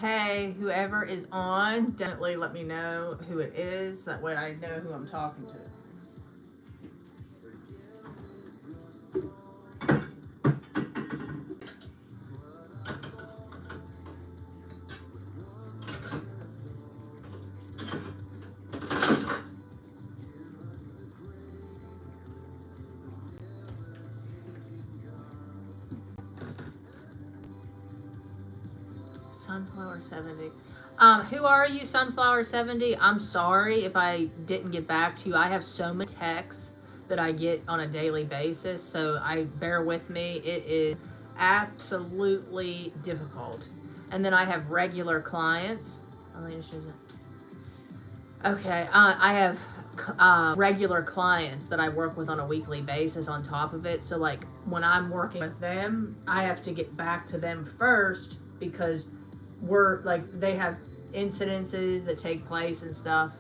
Hey, whoever is on, definitely let me know who it is. That way I know who I'm talking to. Sunflower 70. Who are you, Sunflower 70? I'm sorry if I didn't get back to you. I have so many texts that I get on a daily basis, so I bear with me. It is absolutely difficult. And then I have regular clients. Okay, I have regular clients that I work with on a weekly basis on top of it. So, like, when I'm working with them, I have to get back to them first because we're like, they have incidences that take place and stuff.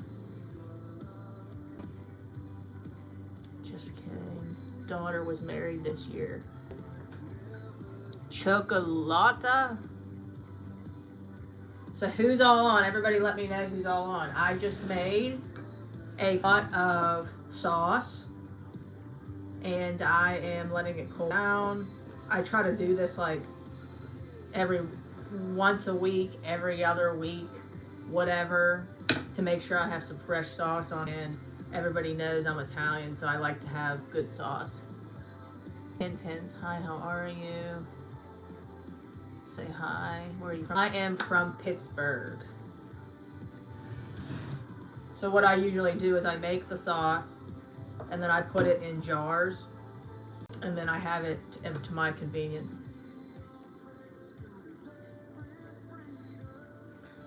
Just kidding. Daughter was married this year. Chocolata. So who's all on? Everybody let me know who's all on. I just made a pot of sauce and I am letting it cool down. I try to do this like once a week, every other week, whatever, to make sure I have some fresh sauce on it. Everybody knows I'm Italian, so I like to have good sauce. Hint, hint. Hi, how are you? Say hi. Where are you from? I am from Pittsburgh. So what I usually do is I make the sauce and then I put it in jars and then I have it to my convenience.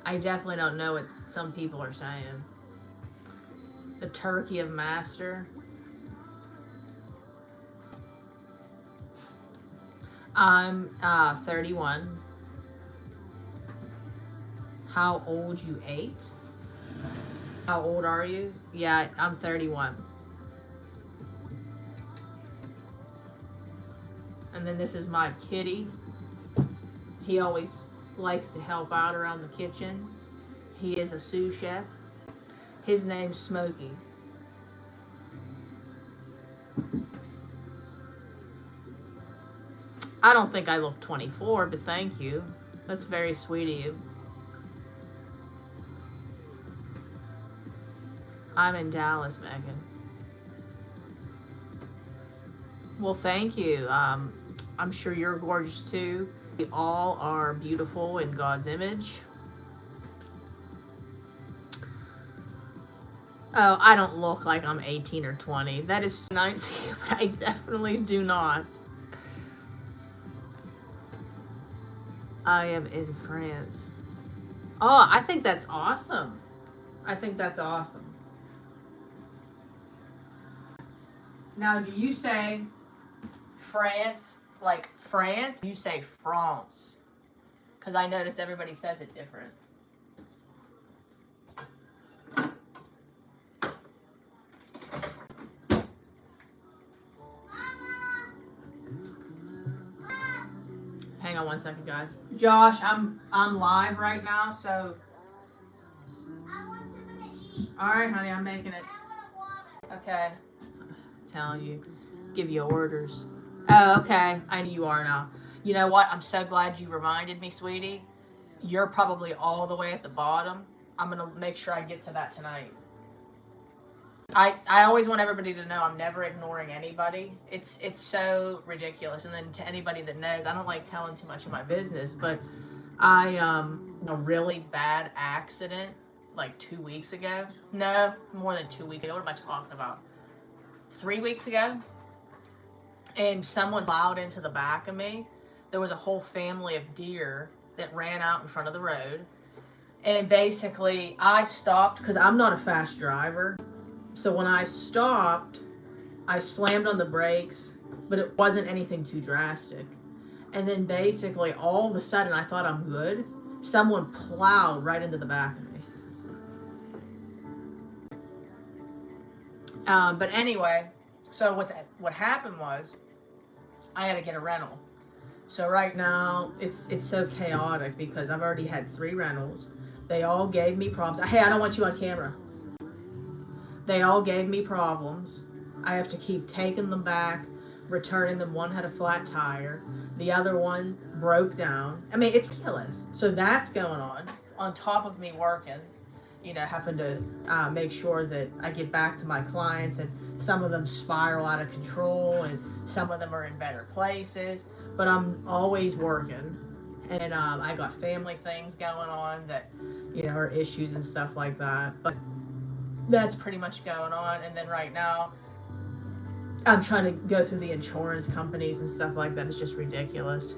I definitely don't know what some people are saying. The turkey of master. I'm 31. How old? You 8? How old are you? Yeah, I'm 31. And then this is my kitty. He always likes to help out around the kitchen. He is a sous chef. His name's Smokey. I don't think I look 24, but thank you. That's very sweet of you. I'm in Dallas, Megan. Well, thank you. I'm sure you're gorgeous too. We all are beautiful in God's image. Oh, I don't look like I'm 18 or 20. That is nice, but I definitely do not. I am in France. Oh, I think that's awesome. I think that's awesome. Now, do you say France, like France? You say France. Because I noticed everybody says it different. Hang on one second, guys. Josh, I'm live right now, so. All right, honey, I'm making it. Okay. I'm telling you, give you orders. Oh, okay. I know you are now. You know what? I'm so glad you reminded me, sweetie. You're probably all the way at the bottom. I'm gonna make sure I get to that tonight. I always want everybody to know I'm never ignoring anybody. It's so ridiculous. And then to anybody that knows, I don't like telling too much of my business, but I a really bad accident like 2 weeks ago. No, more than 2 weeks ago. What am I talking about? 3 weeks ago. And someone plowed into the back of me. There was a whole family of deer that ran out in front of the road. And basically, I stopped because I'm not a fast driver. So when I stopped, I slammed on the brakes, but it wasn't anything too drastic. And then basically, all of a sudden, I thought I'm good. Someone plowed right into the back of me. But anyway, so what happened was, I had to get a rental. So right now it's so chaotic because I've already had 3 rentals. They all gave me problems. Hey, I don't want you on camera. They all gave me problems. I have to keep taking them back, returning them. One had a flat tire. The other one broke down. I mean, it's ridiculous. So that's going on top of me working, having to make sure that I get back to my clients, and some of them spiral out of control and some of them are in better places, but I'm always working. And I got family things going on that, are issues and stuff like that. But that's pretty much going on. And then right now, I'm trying to go through the insurance companies and stuff like that. It's just ridiculous.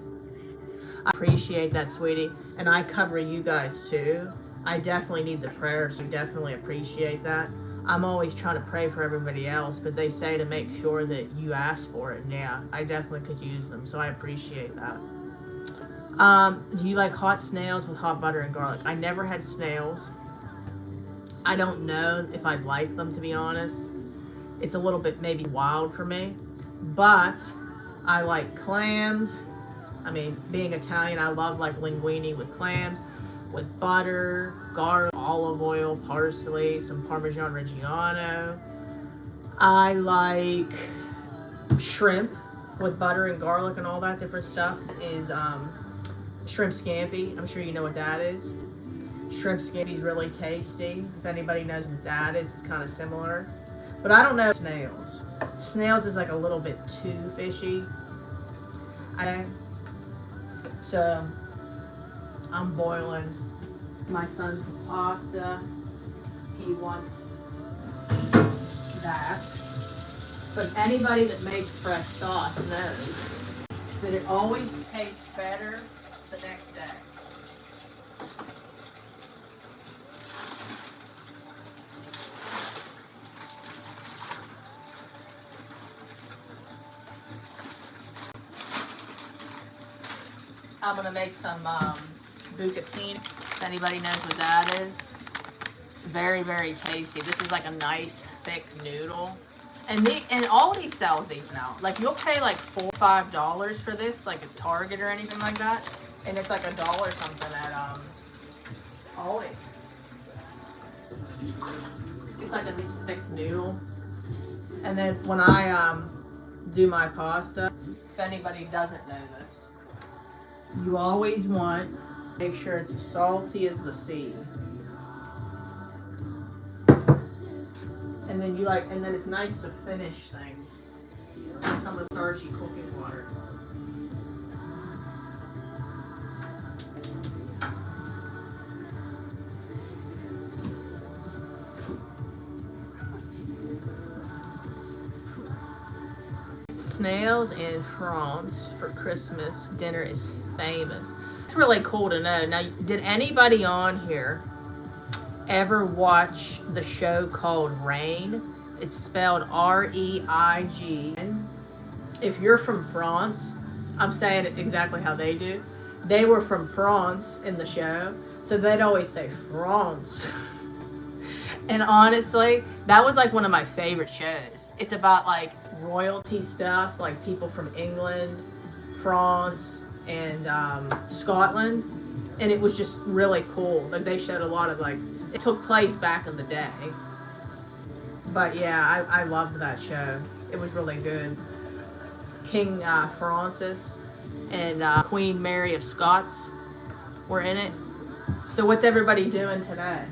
I appreciate that, sweetie. And I cover you guys too. I definitely need the prayer, so I definitely appreciate that. I'm always trying to pray for everybody else, but they say to make sure that you ask for it. And yeah, I definitely could use them, so I appreciate that. Do you like hot snails with hot butter and garlic? I never had snails. I don't know if I'd like them, to be honest. It's a little bit maybe wild for me, but I like clams. I mean, being Italian, I love like linguine with clams, with butter, garlic, olive oil, parsley, some Parmesan Reggiano. I like shrimp with butter and garlic and all that different stuff. Is shrimp scampi. I'm sure you know what that is. Shrimp scampi is really tasty. If anybody knows what that is, it's kind of similar. But I don't know snails. Snails is like a little bit too fishy. So I'm boiling my son's pasta. He wants that. But anybody that makes fresh sauce knows that it always tastes better the next day. I'm gonna make some bucatini. If anybody knows what that is, very, very tasty. This is like a nice thick noodle, and Aldi sells these now. Like you'll pay like $4 or $5 for this, like at Target or anything like that, and it's like $1 something at Aldi. It's like a nice thick noodle, and then when I do my pasta, if anybody doesn't know this, you always want to make sure it's as salty as the sea. And then and then it's nice to finish things with some of the starchy cooking water. Snails in France for Christmas dinner is famous. It's really cool to know. Now, did anybody on here ever watch the show called Reign? It's spelled R-E-I-G. If you're from France, I'm saying it exactly how they do. They were from France in the show, so they'd always say France. And honestly, that was like one of my favorite shows. It's about like royalty stuff, like people from England, France, and Scotland. And it was just really cool. Like they showed a lot of it took place back in the day. But yeah, I loved that show. It was really good. King Francis and Queen Mary of Scots were in it. So what's everybody doing today?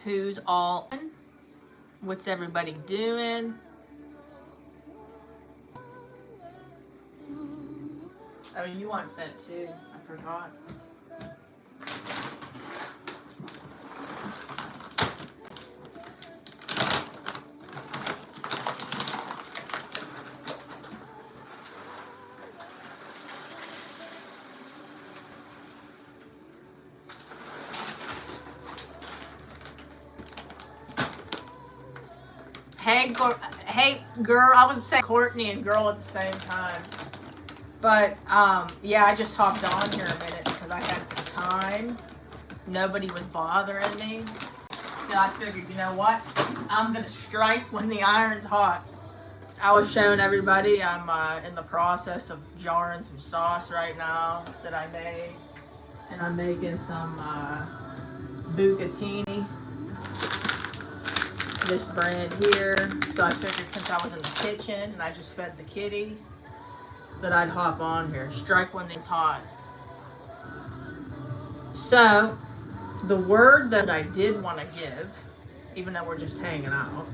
Who's all in? What's everybody doing? Oh, you want fed too. I forgot. Hey, girl. I was saying Courtney and girl at the same time. But, yeah, I just hopped on here a minute because I had some time. Nobody was bothering me. So I figured, you know what? I'm going to strike when the iron's hot. I was showing everybody I'm in the process of jarring some sauce right now that I made. And I'm making some bucatini. This brand here. So I figured since I was in the kitchen and I just fed the kitty, that I'd hop on here. Strike when it's hot. So, the word that I did want to give, even though we're just hanging out,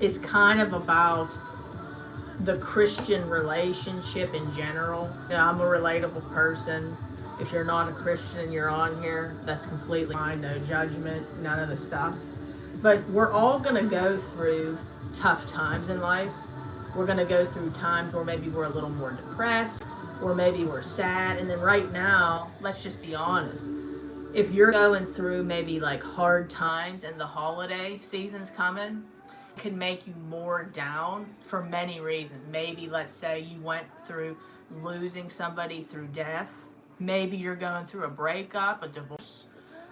is kind of about the Christian relationship in general. You know, I'm a relatable person. If you're not a Christian and you're on here, that's completely fine. No judgment, none of the stuff. But we're all going to go through tough times in life. We're going to go through times where maybe we're a little more depressed, or maybe we're sad. And then right now, let's just be honest. If you're going through maybe like hard times and the holiday season's coming, it can make you more down for many reasons. Maybe let's say you went through losing somebody through death. Maybe you're going through a breakup, a divorce.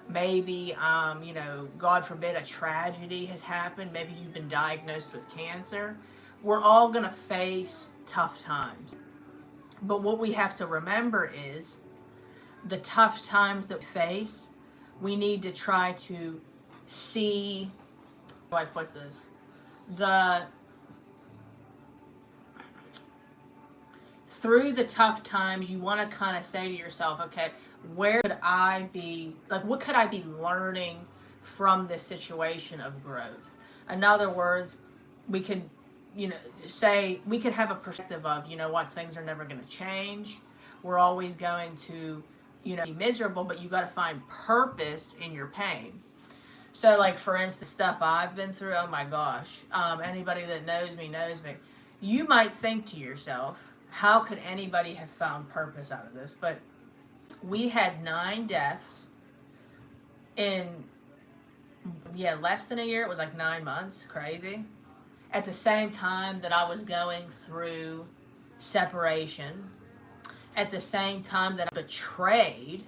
Maybe, you know, God forbid, a tragedy has happened. Maybe you've been diagnosed with cancer. We're all going to face tough times. But what we have to remember is the tough times that we face, we need to try to see, how do I put this? Through the tough times, you want to kind of say to yourself, okay, where could I be, like, what could I be learning from this situation of growth? In other words, we could, you know, say, we could have a perspective of, you know what, things are never going to change. We're always going to, you know, be miserable, but you got to find purpose in your pain. So, like, for instance, stuff I've been through, oh my gosh, anybody that knows me knows me. You might think to yourself, how could anybody have found purpose out of this? But we had 9 deaths in, less than a year. It was like 9 months. Crazy. At the same time that I was going through separation, at the same time that I was betrayed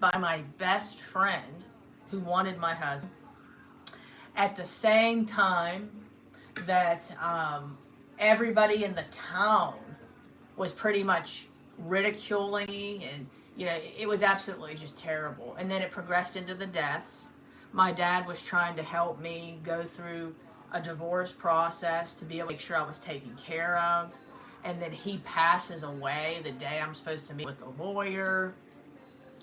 by my best friend who wanted my husband, at the same time that everybody in the town was pretty much ridiculing me, and you know, it was absolutely just terrible. And then it progressed into the deaths. My dad was trying to help me go through a divorce process to be able to make sure I was taken care of. And then he passes away the day I'm supposed to meet with the lawyer.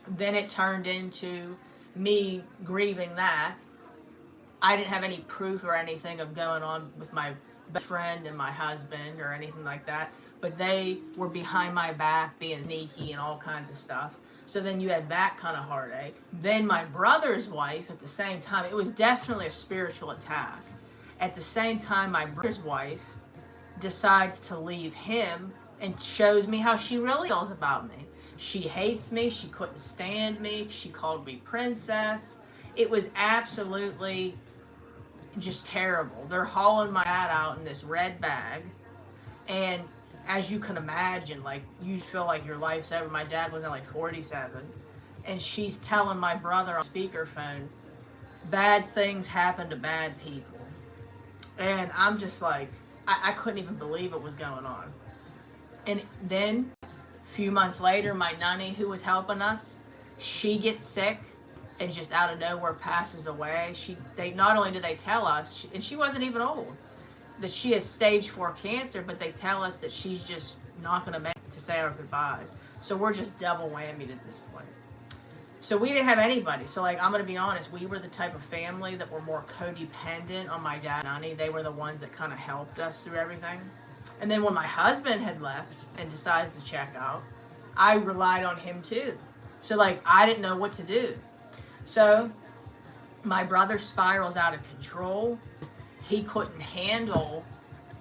Then it turned into me grieving that. I didn't have any proof or anything of going on with my best friend and my husband or anything like that. But they were behind my back being sneaky and all kinds of stuff. So then you had that kind of heartache. Then my brother's wife, at the same time, it was definitely a spiritual attack. At the same time, my brother's wife decides to leave him and shows me how she really feels about me. She hates me. She couldn't stand me. She called me princess. It was absolutely just terrible. They're hauling my dad out in this red bag. And as you can imagine, like, you feel like your life's over. My dad was at like 47. And she's telling my brother on speakerphone, bad things happen to bad people. And I'm just like, I couldn't even believe it was going on. And then a few months later, my nanny who was helping us, she gets sick and just out of nowhere passes away. They not only did they tell us, and she wasn't even old, that she has stage 4 cancer, but they tell us that she's just not going to make it to say our goodbyes. So we're just double whammied at this point. So we didn't have anybody. So, like, I'm going to be honest, we were the type of family that were more codependent on my dad and nanny. They were the ones that kind of helped us through everything. And then when my husband had left and decides to check out, I relied on him too. So, like, I didn't know what to do. So my brother spirals out of control. He couldn't handle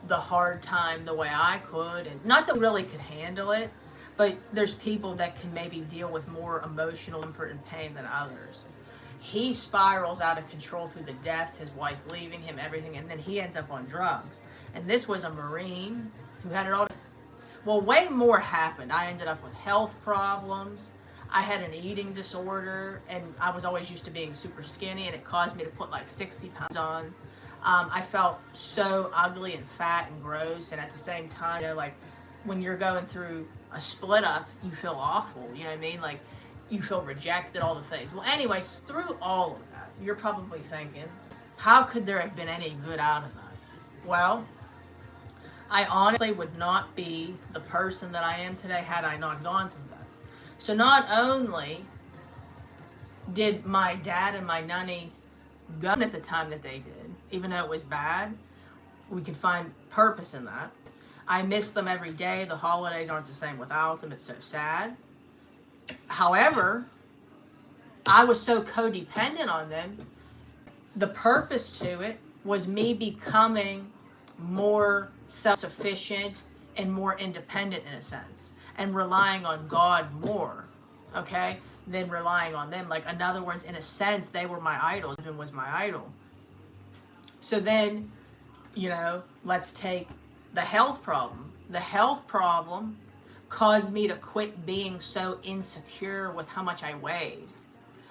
the hard time the way I could. And not that I really could handle it, but there's people that can maybe deal with more emotional comfort and pain than others. he spirals out of control through the deaths, his wife leaving him, everything, and then he ends up on drugs. And this was a Marine who had it all. Well, way more happened. I ended up with health problems. I had an eating disorder, and I was always used to being super skinny, and it caused me to put like 60 pounds on. I felt so ugly and fat and gross, and at the same time, you know, like when you're going through a split up, you feel awful, you know what I mean? Like you feel rejected, all the things. Well, anyways, through all of that, you're probably thinking, how could there have been any good out of that? Well, I honestly would not be the person that I am today had I not gone through that. So not only did my dad and my nanny go at the time that they did, even though it was bad, we could find purpose in that. I miss them every day. The holidays aren't the same without them. It's so sad. However, I was so codependent on them. The purpose to it was me becoming more self-sufficient and more independent in a sense, and relying on God more, okay, than relying on them. Like, in other words, in a sense, they were my idols. Even was my idol. So then, you know, let's take the health problem. The health problem caused me to quit being so insecure with how much I weighed.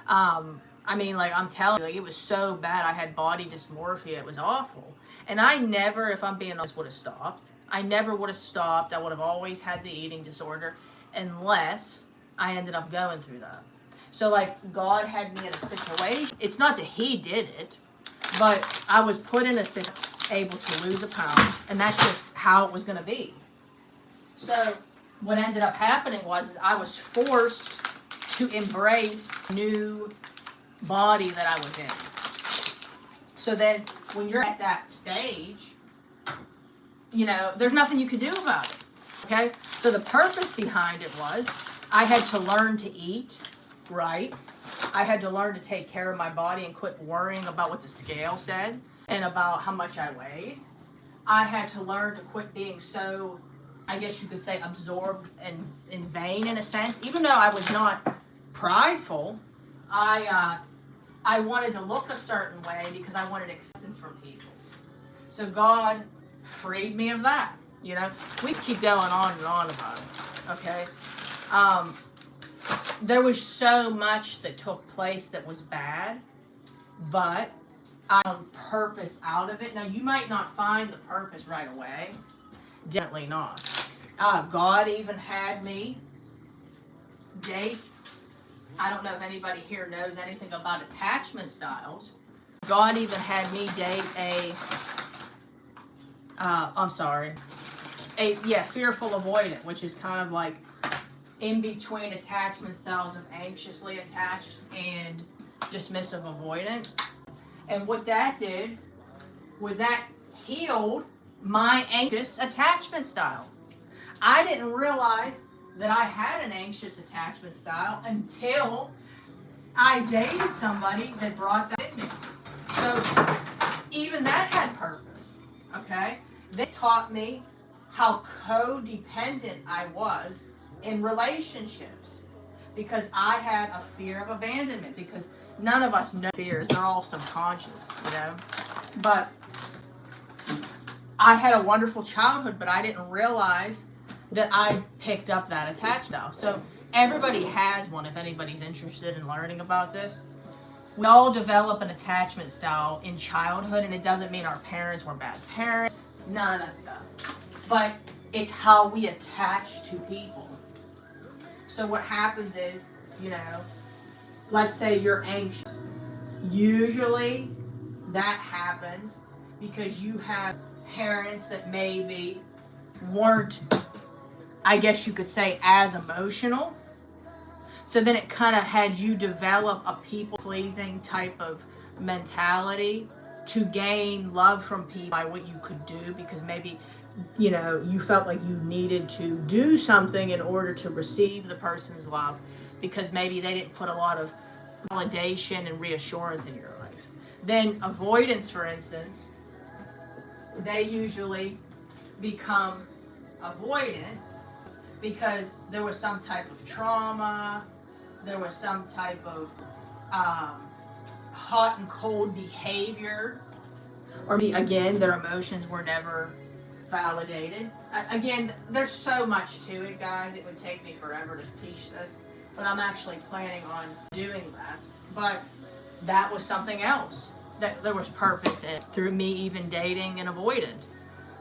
I mean, like, I'm telling you, like, it was so bad. I had body dysmorphia. It was awful. And I never, if I'm being honest, would have stopped. I never would have stopped. I would have always had the eating disorder unless I ended up going through that. So, like, God had me in a situation. It's not that he did it, but I was put in a situation able to lose a pound, and that's just how it was going to be. So what ended up happening was I was forced to embrace new body that I was in. So then when you're at that stage, you know, there's nothing you can do about it. Okay? So the purpose behind it was I had to learn to eat right. I had to learn to take care of my body and quit worrying about what the scale said and about how much I weighed. I had to learn to quit being so, I guess you could say, absorbed and in vain in a sense. Even though I was not prideful, I wanted to look a certain way because I wanted acceptance from people. So God freed me of that. You know, we keep going on and on about it. Okay. There was so much that took place that was bad, but I found purpose out of it. Now, you might not find the purpose right away. Definitely not. God even had me date. I don't know if anybody here knows anything about attachment styles. God even had me date fearful avoidant, which is kind of like in between attachment styles of anxiously attached and dismissive avoidant. And what that did was that healed my anxious attachment style. I didn't realize that I had an anxious attachment style until I dated somebody that brought that in me. So even that had purpose, okay? They taught me how codependent I was in relationships because I had a fear of abandonment, because none of us know fears. They're all subconscious, you know? But I had a wonderful childhood, but I didn't realize that I picked up that attachment style. So everybody has one if anybody's interested in learning about this. We all develop an attachment style in childhood, and it doesn't mean our parents were bad parents, none of that stuff. But it's how we attach to people. So what happens is, you know, let's say you're anxious. Usually that happens because you have parents that maybe weren't, I guess you could say, as emotional. So then it kind of had you develop a people-pleasing type of mentality to gain love from people by what you could do, because maybe, you know, you felt like you needed to do something in order to receive the person's love, because maybe they didn't put a lot of validation and reassurance in your life. Then avoidance, for instance, they usually become avoidant because there was some type of trauma, there was some type of hot and cold behavior, or again, their emotions were never validated. Again, there's so much to it, guys. It would take me forever to teach this, but I'm actually planning on doing that. But that was something else that there was purpose in through me even dating an avoidant.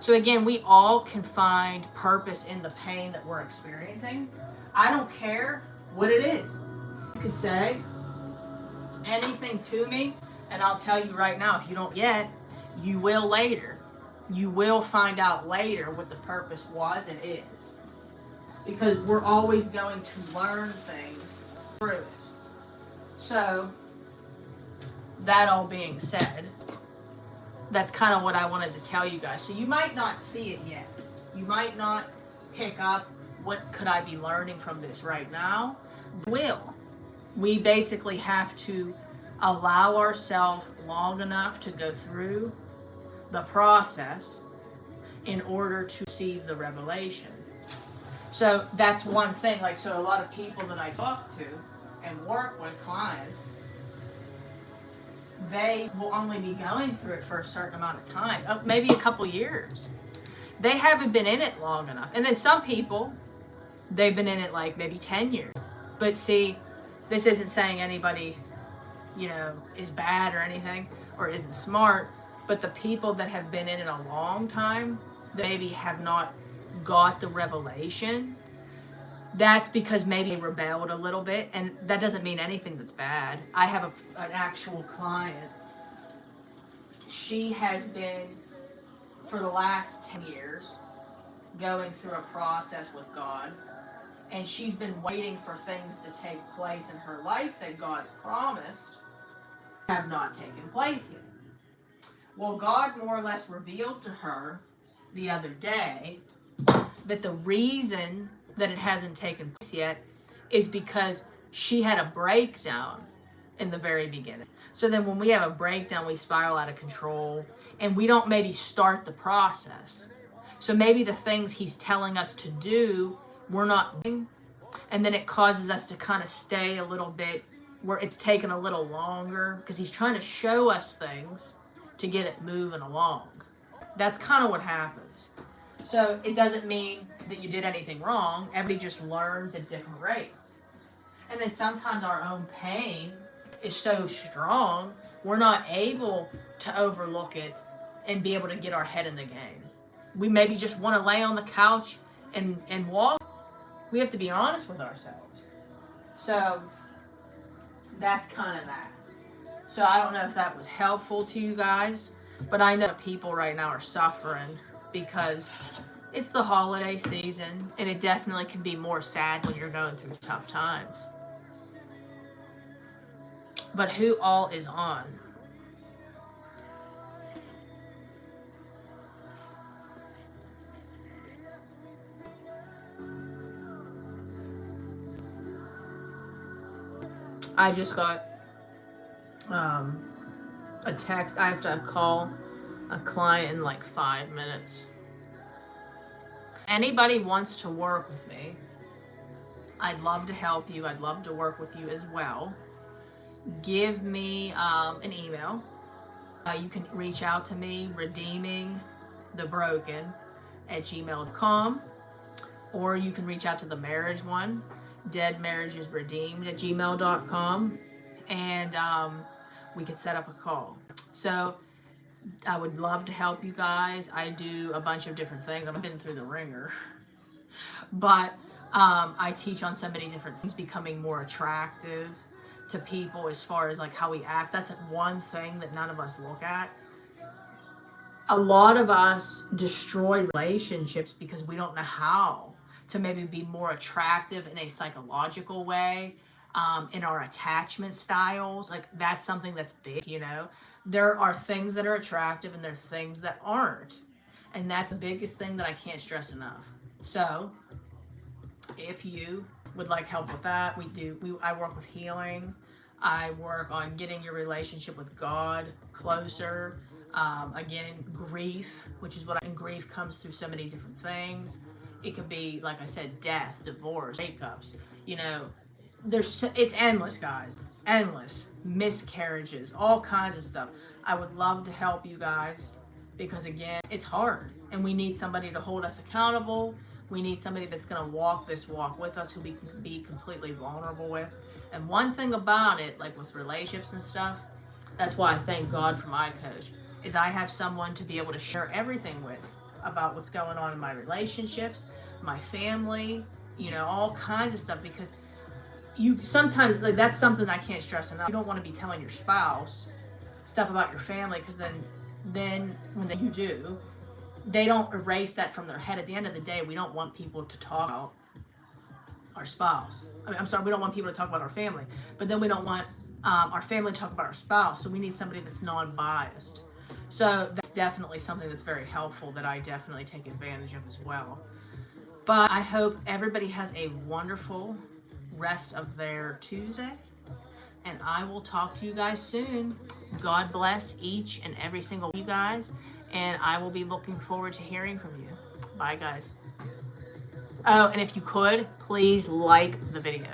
So again, we all can find purpose in the pain that we're experiencing. I don't care what it is. You could say anything to me, and I'll tell you right now, if you don't yet, you will later. You will find out later what the purpose was and is. Because we're always going to learn things through it. So, that all being said, that's kind of what I wanted to tell you guys. So you might not see it yet. You might not pick up what could I be learning from this right now. We basically have to allow ourselves long enough to go through the process in order to receive the revelation. So that's one thing. Like, so a lot of people that I talk to and work with, clients, they will only be going through it for a certain amount of time, maybe a couple years. They haven't been in it long enough. And then some people, they've been in it like maybe 10 years. But see, this isn't saying anybody, is bad or anything or isn't smart, but the people that have been in it a long time, that maybe have not got the revelation, that's because maybe they rebelled a little bit, and that doesn't mean anything that's bad. I have an actual client. She has been, for the last 10 years, going through a process with God, and she's been waiting for things to take place in her life that God's promised have not taken place yet. Well, God more or less revealed to her the other day that the reason that it hasn't taken place yet is because she had a breakdown in the very beginning. So then when we have a breakdown, we spiral out of control and we don't maybe start the process. So maybe the things he's telling us to do, we're not doing, and then it causes us to kind of stay a little bit where it's taken a little longer because he's trying to show us things to get it moving along. That's kind of what happens. So it doesn't mean that you did anything wrong. Everybody just learns at different rates. And then sometimes our own pain is so strong, we're not able to overlook it and be able to get our head in the game. We maybe just want to lay on the couch and walk. We have to be honest with ourselves. So that's kind of that. So I don't know if that was helpful to you guys, but I know people right now are suffering because it's the holiday season, and it definitely can be more sad when you're going through tough times. But who all is on? I just got a text. I have to call a client in like 5 minutes. Anybody wants to work with me, I'd love to help you. I'd love to work with you as well. Give me an email. You can reach out to me, redeemingthebroken@gmail.com, or you can reach out to the marriage one, deadmarriagesredeemed@gmail.com, and we could set up a call. So I would love to help you guys. I do a bunch of different things. I've been through the ringer, but I teach on so many different things, becoming more attractive to people as far as like how we act. That's one thing that none of us look at. A lot of us destroy relationships because we don't know how to maybe be more attractive in a psychological way, in our attachment styles. Like that's something that's big, There are things that are attractive and there are things that aren't. And that's the biggest thing that I can't stress enough. So if you would like help with that, I work with healing. I work on getting your relationship with God closer. Again, grief, which is and grief comes through so many different things. It could be, like I said, death, divorce, breakups. It's endless, guys. endless miscarriages, all kinds of stuff. I would love to help you guys because, again, it's hard and we need somebody to hold us accountable. We need somebody that's going to walk this walk with us, who we can be completely vulnerable with. And one thing about it, like with relationships and stuff, that's why I thank God for my coach, is I have someone to be able to share everything with about what's going on in my relationships, my family, all kinds of stuff. Because you sometimes, like, that's something I can't stress enough. You don't want to be telling your spouse stuff about your family, because then when you do, they don't erase that from their head. At the end of the day, we don't want people to talk about our spouse. We don't want people to talk about our family, but then we don't want our family to talk about our spouse. So we need somebody that's non-biased. So that's definitely something that's very helpful that I definitely take advantage of as well. But I hope everybody has a wonderful rest of their Tuesday, and I will talk to you guys soon. God bless each and every single one of you guys, and I will be looking forward to hearing from you. Bye, guys. Oh, and if you could, please like the video.